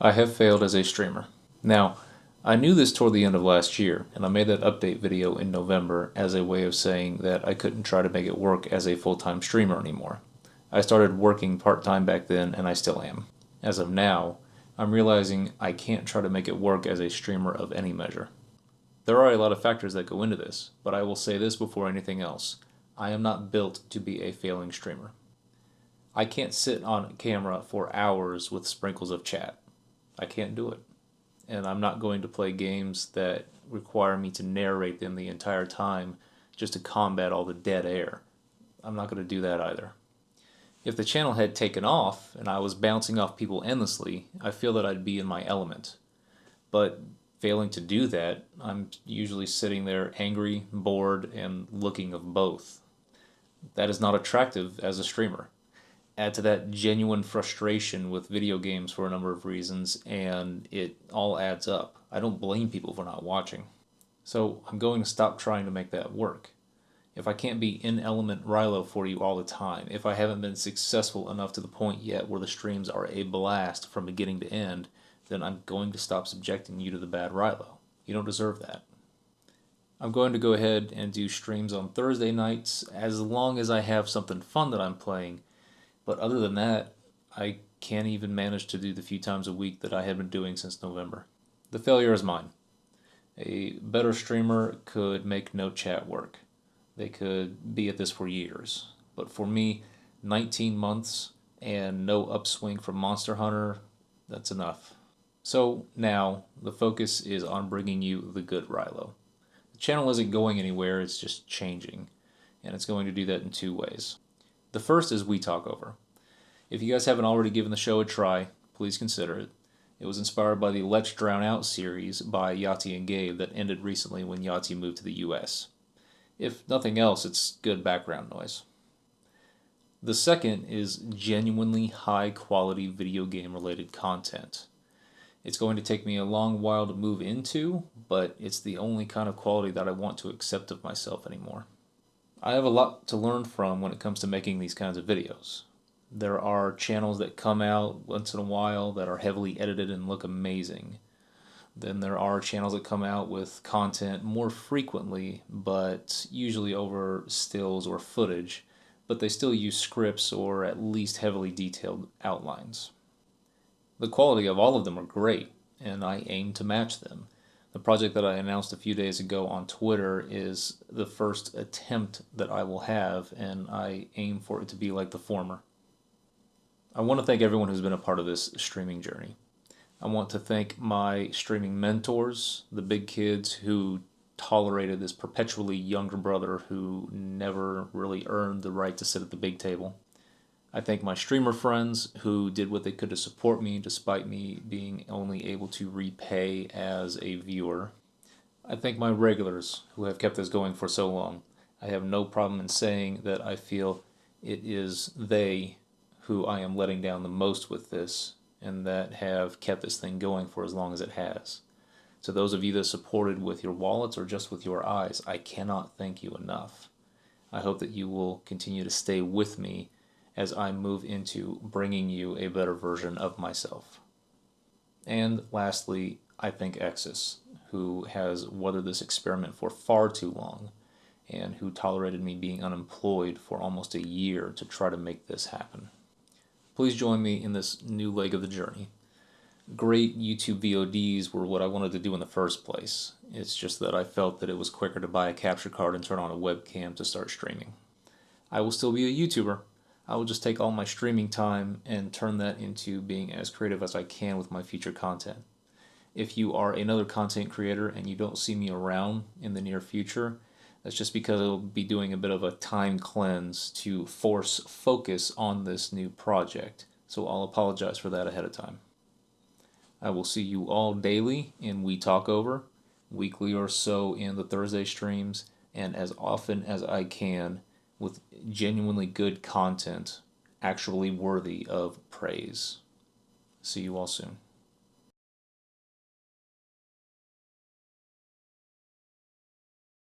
I have failed as a streamer. Now, I knew this toward the end of last year, and I made that update video in November as a way of saying that I couldn't try to make it work as a full-time streamer anymore. I started working part-time back then, and I still am. As of now, I'm realizing I can't try to make it work as a streamer of any measure. There are a lot of factors that go into this, but I will say this before anything else. I am not built to be a failing streamer. I can't sit on camera for hours with sprinkles of chat. I can't do it. And I'm not going to play games that require me to narrate them the entire time just to combat all the dead air. I'm not going to do that either. If the channel had taken off and I was bouncing off people endlessly, I feel that I'd be in my element. But failing to do that, I'm usually sitting there angry, bored, and looking of both. That is not attractive as a streamer. Add to that genuine frustration with video games for a number of reasons, and it all adds up. I don't blame people for not watching. So I'm going to stop trying to make that work. If I can't be in element Riylo for you all the time, if I haven't been successful enough to the point yet where the streams are a blast from beginning to end, then I'm going to stop subjecting you to the bad Riylo. You don't deserve that. I'm going to go ahead and do streams on Thursday nights as long as I have something fun that I'm playing. But other than that, I can't even manage to do the few times a week that I have been doing since November. The failure is mine. A better streamer could make no chat work. They could be at this for years. But for me, 19 months and no upswing from Monster Hunter, that's enough. So now, the focus is on bringing you the good Riylo. The channel isn't going anywhere, it's just changing. And it's going to do that in two ways. The first is We Talk Over. If you guys haven't already given the show a try, please consider it. It was inspired by the Let's Drown Out series by Yachty and Gabe that ended recently when Yachty moved to the US. If nothing else, it's good background noise. The second is genuinely high quality video game related content. It's going to take me a long while to move into, but it's the only kind of quality that I want to accept of myself anymore. I have a lot to learn from when it comes to making these kinds of videos. There are channels that come out once in a while that are heavily edited and look amazing. Then there are channels that come out with content more frequently, but usually over stills or footage, but they still use scripts or at least heavily detailed outlines. The quality of all of them are great, and I aim to match them. The project that I announced a few days ago on Twitter is the first attempt that I will have, and I aim for it to be like the former. I want to thank everyone who's been a part of this streaming journey. I want to thank my streaming mentors, the big kids who tolerated this perpetually younger brother who never really earned the right to sit at the big table. I thank my streamer friends who did what they could to support me despite me being only able to repay as a viewer. I thank my regulars who have kept this going for so long. I have no problem in saying that I feel it is they who I am letting down the most with this and that have kept this thing going for as long as it has. To those of you that supported with your wallets or just with your eyes, I cannot thank you enough. I hope that you will continue to stay with me as I move into bringing you a better version of myself. And lastly, I thank Exis, who has weathered this experiment for far too long, and who tolerated me being unemployed for almost a year to try to make this happen. Please join me in this new leg of the journey. Great YouTube VODs were what I wanted to do in the first place. It's just that I felt that it was quicker to buy a capture card and turn on a webcam to start streaming. I will still be a YouTuber. I will just take all my streaming time and turn that into being as creative as I can with my future content. If you are another content creator and you don't see me around in the near future, that's just because I'll be doing a bit of a time cleanse to force focus on this new project, so I'll apologize for that ahead of time. I will see you all daily in We Talk Over, weekly or so in the Thursday streams, and as often as I can with genuinely good content, actually worthy of praise. See you all soon.